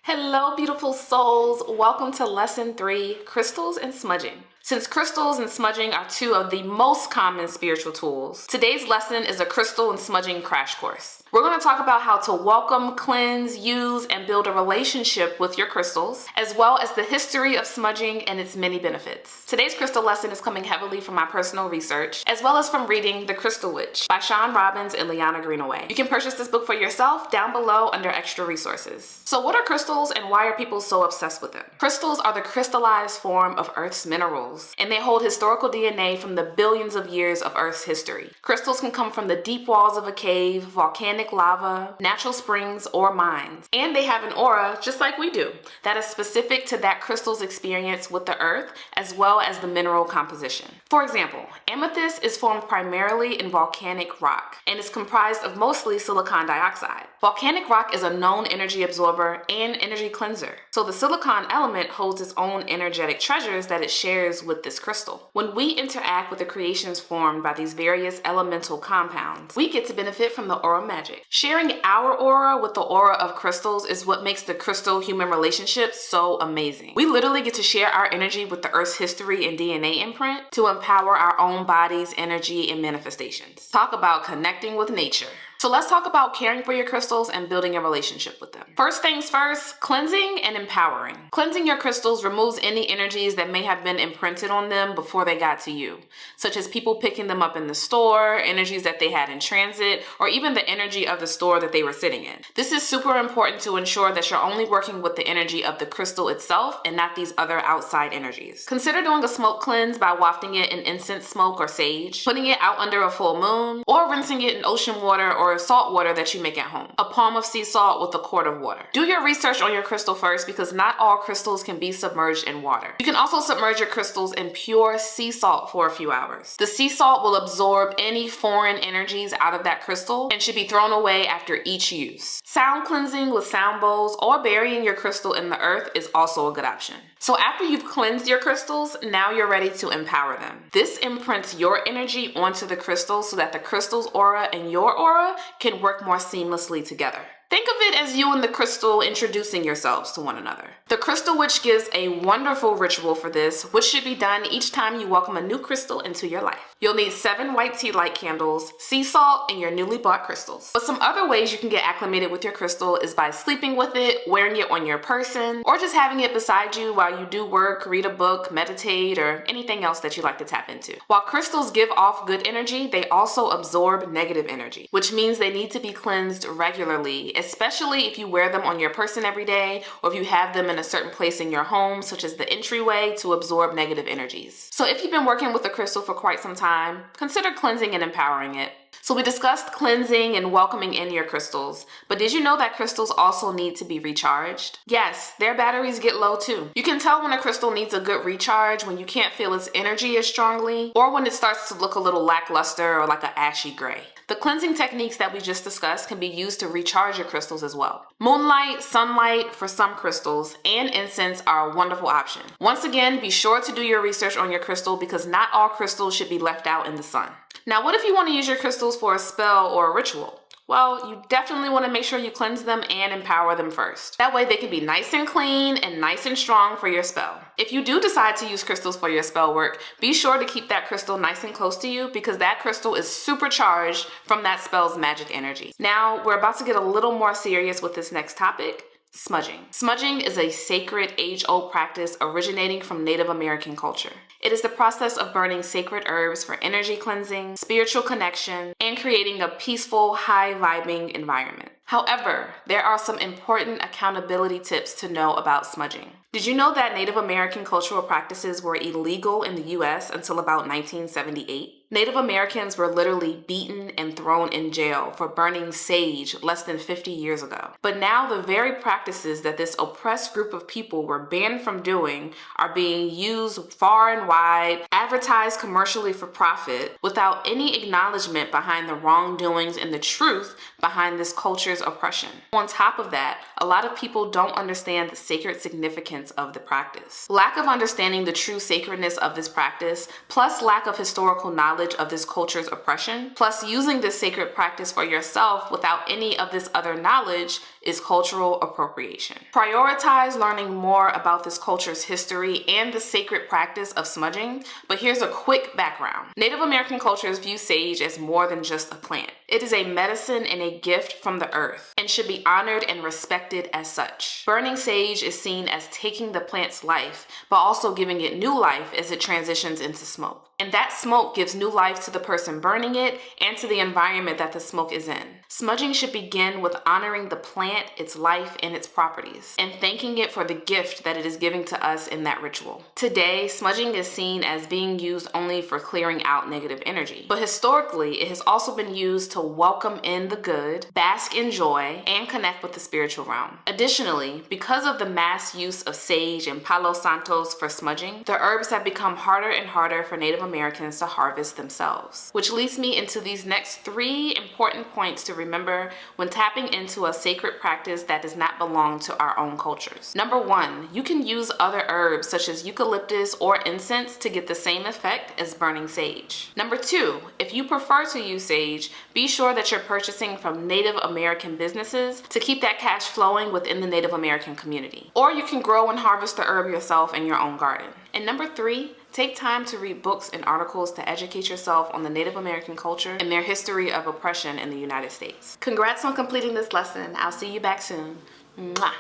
Hello, beautiful souls. Welcome to Lesson 3, Crystals and Smudging. Since crystals and smudging are two of the most common spiritual tools, today's lesson is a crystal and smudging crash course. We're going to talk about how to welcome, cleanse, use, and build a relationship with your crystals, as well as the history of smudging and its many benefits. Today's crystal lesson is coming heavily from my personal research, as well as from reading The Crystal Witch by Sean Robbins and Liana Greenaway. You can purchase this book for yourself down below under extra resources. So what are crystals and why are people so obsessed with them? Crystals are the crystallized form of Earth's minerals, and they hold historical DNA from the billions of years of Earth's history. Crystals can come from the deep walls of a cave, volcanic lava, natural springs, or mines. And they have an aura, just like we do, that is specific to that crystal's experience with the Earth, as well as the mineral composition. For example, amethyst is formed primarily in volcanic rock, and is comprised of mostly silicon dioxide. Volcanic rock is a known energy absorber and energy cleanser, so the silicon element holds its own energetic treasures that it shares with this crystal. When we interact with the creations formed by these various elemental compounds, we get to benefit from the aura magic. Sharing our aura with the aura of crystals is what makes the crystal-human relationship so amazing. We literally get to share our energy with the Earth's history and DNA imprint to empower our own body's energy and manifestations. Talk about connecting with nature. So let's talk about caring for your crystals and building a relationship with them. First things first, cleansing and empowering. Cleansing your crystals removes any energies that may have been imprinted on them before they got to you, such as people picking them up in the store, energies that they had in transit, or even the energy of the store that they were sitting in. This is super important to ensure that you're only working with the energy of the crystal itself and not these other outside energies. Consider doing a smoke cleanse by wafting it in incense smoke or sage, putting it out under a full moon, or rinsing it in ocean water or salt water that you make at home. A palm of sea salt with a quart of water. Do your research on your crystal first because not all crystals can be submerged in water. You can also submerge your crystals in pure sea salt for a few hours. The sea salt will absorb any foreign energies out of that crystal and should be thrown away after each use. Sound cleansing with sound bowls or burying your crystal in the earth is also a good option. So after you've cleansed your crystals, now you're ready to empower them. This imprints your energy onto the crystal so that the crystal's aura and your aura can work more seamlessly together. Think of it as you and the crystal introducing yourselves to one another. The Crystal Witch gives a wonderful ritual for this, which should be done each time you welcome a new crystal into your life. You'll need 7 white tea light candles, sea salt, and your newly bought crystals. But some other ways you can get acclimated with your crystal is by sleeping with it, wearing it on your person, or just having it beside you while you do work, read a book, meditate, or anything else that you like to tap into. While crystals give off good energy, they also absorb negative energy, which means they need to be cleansed regularly, especially if you wear them on your person every day or if you have them in a certain place in your home, such as the entryway, to absorb negative energies. So if you've been working with a crystal for quite some time, consider cleansing and empowering it. So we discussed cleansing and welcoming in your crystals, but did you know that crystals also need to be recharged? Yes, their batteries get low too. You can tell when a crystal needs a good recharge when you can't feel its energy as strongly, or when it starts to look a little lackluster or like an ashy gray. The cleansing techniques that we just discussed can be used to recharge your crystals as well. Moonlight, sunlight for some crystals, and incense are a wonderful option. Once again, be sure to do your research on your crystal because not all crystals should be left out in the sun. Now, what if you want to use your crystals for a spell or a ritual? Well, you definitely want to make sure you cleanse them and empower them first. That way they can be nice and clean and nice and strong for your spell. If you do decide to use crystals for your spell work, be sure to keep that crystal nice and close to you because that crystal is supercharged from that spell's magic energy. Now, we're about to get a little more serious with this next topic. Smudging. Smudging is a sacred, age-old practice originating from Native American culture. It is the process of burning sacred herbs for energy cleansing, spiritual connection, and creating a peaceful, high-vibing environment. However, there are some important accountability tips to know about smudging. Did you know that Native American cultural practices were illegal in the US until about 1978? Native Americans were literally beaten and thrown in jail for burning sage less than 50 years ago. But now the very practices that this oppressed group of people were banned from doing are being used far and wide, advertised commercially for profit, without any acknowledgement behind the wrongdoings and the truth behind this culture's oppression. On top of that, a lot of people don't understand the sacred significance of the practice. Lack of understanding the true sacredness of this practice, plus lack of historical knowledge knowledge of this culture's oppression, plus using this sacred practice for yourself without any of this other knowledge, is cultural appropriation. Prioritize learning more about this culture's history and the sacred practice of smudging, but here's a quick background. Native American cultures view sage as more than just a plant. It is a medicine and a gift from the earth and should be honored and respected as such. Burning sage is seen as taking the plant's life, but also giving it new life as it transitions into smoke. And that smoke gives new life to the person burning it and to the environment that the smoke is in. Smudging should begin with honoring the plant, its life, and its properties, and thanking it for the gift that it is giving to us in that ritual. Today, smudging is seen as being used only for clearing out negative energy, but historically, it has also been used to welcome in the good, bask in joy, and connect with the spiritual realm. Additionally, because of the mass use of sage and palo santos for smudging, the herbs have become harder and harder for Native Americans to harvest themselves. Which leads me into these next 3 important points to remember when tapping into a sacred practice that does not belong to our own cultures. Number 1, you can use other herbs such as eucalyptus or incense to get the same effect as burning sage. Number 2, if you prefer to use sage, be sure that you're purchasing from Native American businesses to keep that cash flowing within the Native American community. Or you can grow and harvest the herb yourself in your own garden. And number 3, take time to read books and articles to educate yourself on the Native American culture and their history of oppression in the United States. Congrats on completing this lesson. I'll see you back soon. Mwah.